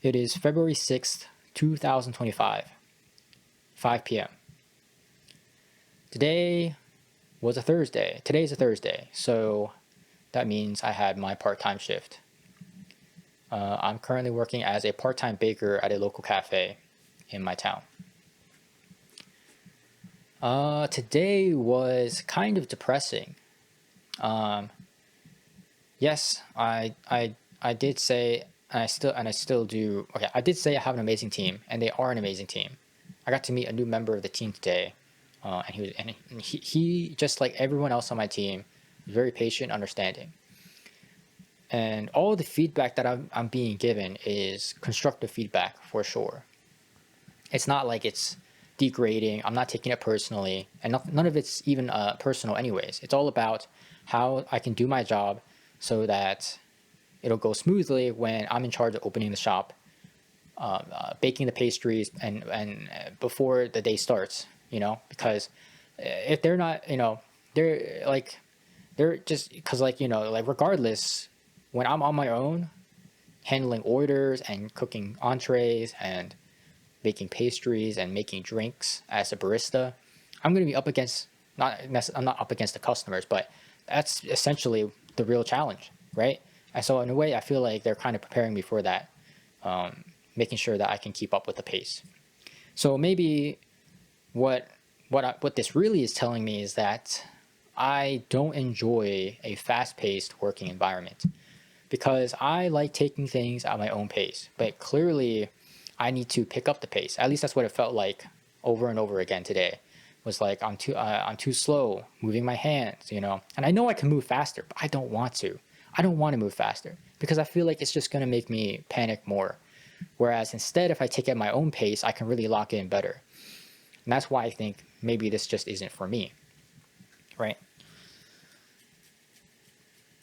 It is February 6th, 2025, 5 p.m. Today was a Thursday. Today's a Thursday, so that means I had my part-time shift. I'm currently working as a part-time baker at a local cafe in my town. Today was kind of depressing. Yes, I did say, and I still do. Okay, I did say I have an amazing team, and they are an amazing team. I got to meet a new member of the team today, and he just like everyone else on my team, very patient, understanding. And all the feedback that I'm being given is constructive feedback for sure. It's not like it's degrading. I'm not taking it personally, and none of it's even personal anyways. It's all about how I can do my job so that it'll go smoothly when I'm in charge of opening the shop, baking the pastries, and before the day starts, because if they're not, they're just because regardless, when I'm on my own, handling orders and cooking entrees and baking pastries and making drinks as a barista, I'm going to be up against I'm not up against the customers, but that's essentially the real challenge, right? And so in a way, I feel like they're kind of preparing me for that, making sure that I can keep up with the pace. So maybe what this really is telling me is that I don't enjoy a fast-paced working environment because I like taking things at my own pace, but clearly I need to pick up the pace. At least that's what it felt like over and over again today. Was like I'm too slow moving my hands, and I know I can move faster, but I don't want to. I don't want to move faster because I feel like it's just going to make me panic more. Whereas instead, if I take it at my own pace, I can really lock in better. And that's why I think maybe this just isn't for me, right?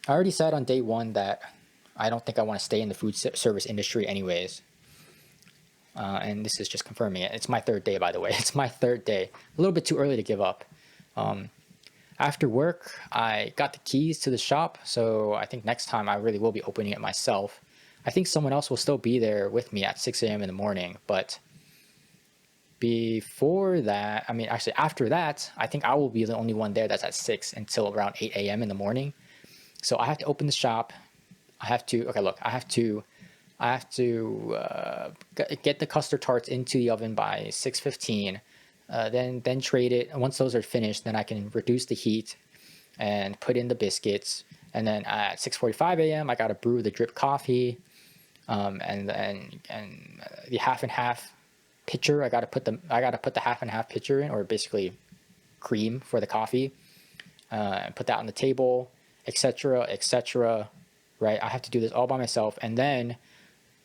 I already said on day one that I don't think I want to stay in the food service industry anyways. And this is just confirming it. It's my third day, by the way. It's my third day. A little bit too early to give up. After work, I got the keys to the shop, so I think next time I really will be opening it myself. I think someone else will still be there with me at 6 a.m. in the morning, but before that, actually after that, I think I will be the only one there that's at 6 until around 8 a.m. in the morning. So I have to open the shop. I have to get the custard tarts into the oven by 6:15. Then trade it. And once those are finished, then I can reduce the heat and put in the biscuits. And then at 6:45 a.m., I gotta brew the drip coffee, and the half and half pitcher. I gotta put the half and half pitcher in, or basically cream for the coffee, and put that on the table, etc., etc. Right? I have to do this all by myself, and then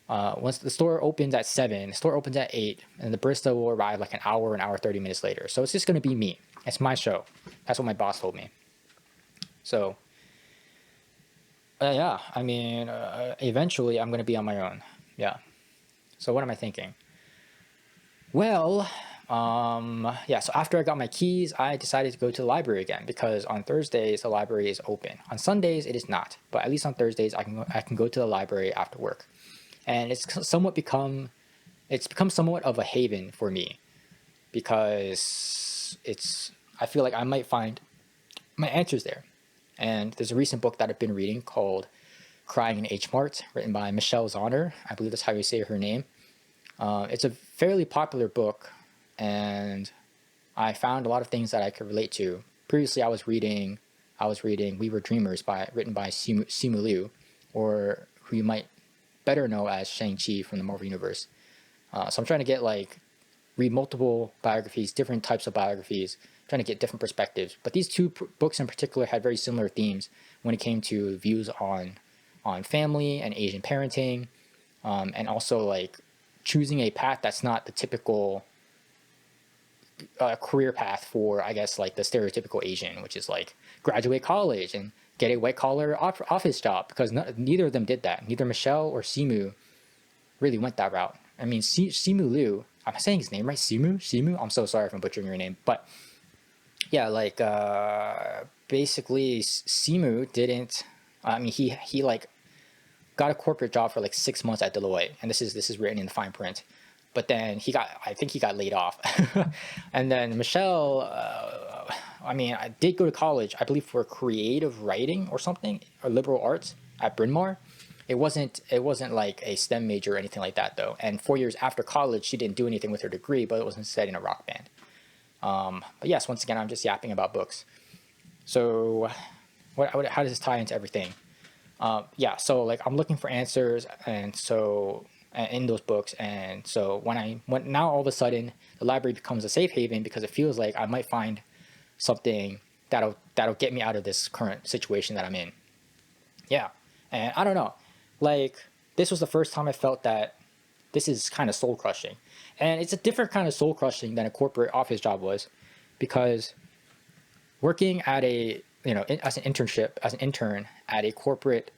once the store opens at 7, the store opens at 8, and the barista will arrive like an hour 30 minutes later. So it's just going to be me. It's my show. That's what my boss told me. So, yeah, eventually I'm going to be on my own. Yeah. So what am I thinking? Well, so after I got my keys, I decided to go to the library again because on Thursdays, the library is open. On Sundays, it is not. But at least on Thursdays, I can go to the library after work. And it's become somewhat of a haven for me because I feel like I might find my answers there. And there's a recent book that I've been reading called Crying in H Mart, written by Michelle Zauner. I believe that's how you say her name. It's a fairly popular book, and I found a lot of things that I could relate to. Previously, I was reading We Were Dreamers written by Simu Liu, or who you might better know as Shang-Chi from the Marvel Universe. So I'm trying to read multiple biographies, different types of biographies, trying to get different perspectives. But these two books in particular had very similar themes when it came to views on family and Asian parenting, and also like choosing a path that's not the typical career path for, I guess, like the stereotypical Asian, which is like graduate college and get a white collar office job, because neither of them did that. Neither Michelle or Simu really went that route. Simu Liu, I'm saying his name right? Simu? I'm so sorry if I'm butchering your name. But yeah, basically Simu didn't, he got a corporate job for like 6 months at Deloitte, and this is written in the fine print. But then I think he got laid off. And then Michelle, I mean, I did go to college, I believe, for creative writing or something, or liberal arts at Bryn Mawr. It wasn't like a STEM major or anything like that though. And 4 years after college, she didn't do anything with her degree, but it was instead in a rock band. But yes, once again, I'm just yapping about books. So, how does this tie into everything? Yeah, so like I'm looking for answers, and so in those books, and so when now all of a sudden the library becomes a safe haven because it feels like I might find something that'll get me out of this current situation that I'm in. Yeah, and I don't know, like this was the first time I felt that this is kind of soul crushing, and it's a different kind of soul crushing than a corporate office job was, because working at a as an intern at a corporate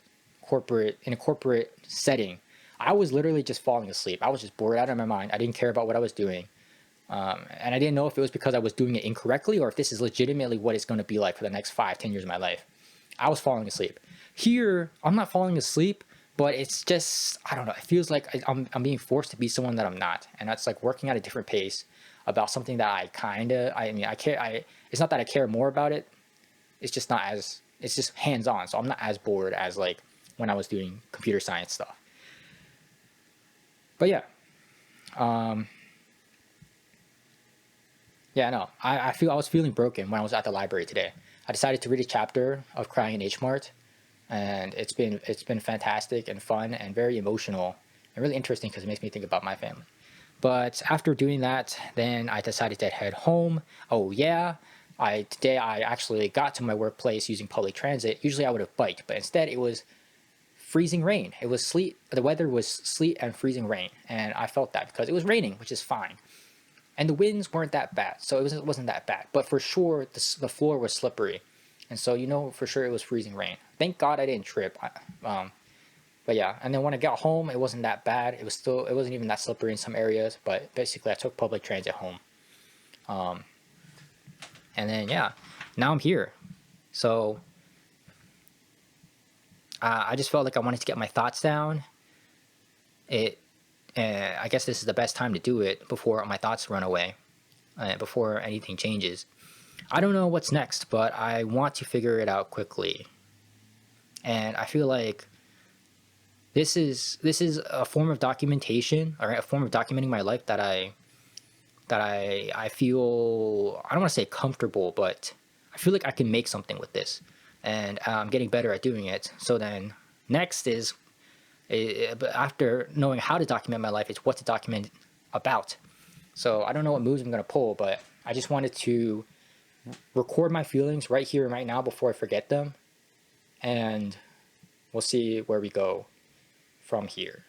in a corporate setting, I was literally just falling asleep. I was just bored out of my mind. I didn't care about what I was doing, and I didn't know if it was because I was doing it incorrectly or if this is legitimately what it's going to be like for the next 5-10 years of my life. I was falling asleep. Here, I'm not falling asleep, but it's just, I don't know. It feels like I'm being forced to be someone that I'm not, and that's like working at a different pace about something that I care. It's not that I care more about it. It's just not as, it's just hands on. So I'm not as bored as like when I was doing computer science stuff. But yeah, yeah, no, I was feeling broken when I was at the library today. I decided to read a chapter of Crying in H Mart, and it's been fantastic and fun and very emotional and really interesting because it makes me think about my family. But after doing that, then I decided to head home. Oh yeah, today I actually got to my workplace using public transit. Usually I would have biked, but instead it was freezing rain. It was sleet. The weather was sleet and freezing rain, and I felt that because it was raining, which is fine. And the winds weren't that bad, so it wasn't that bad. But for sure, the floor was slippery, and so for sure it was freezing rain. Thank God I didn't trip. But yeah, and then when I got home, it wasn't that bad. It wasn't even that slippery in some areas. But basically, I took public transit home. And then yeah, now I'm here. So I just felt like I wanted to get my thoughts down. I guess this is the best time to do it before my thoughts run away, before anything changes. I don't know what's next, but I want to figure it out quickly. And I feel like this is a form of documentation, or a form of documenting my life that I feel, I don't want to say comfortable, but I feel like I can make something with this, and I'm getting better at doing it. So then next is, after knowing how to document my life, it's what to document about. So I don't know what moves I'm going to pull, but I just wanted to record my feelings right here and right now before I forget them, and we'll see where we go from here.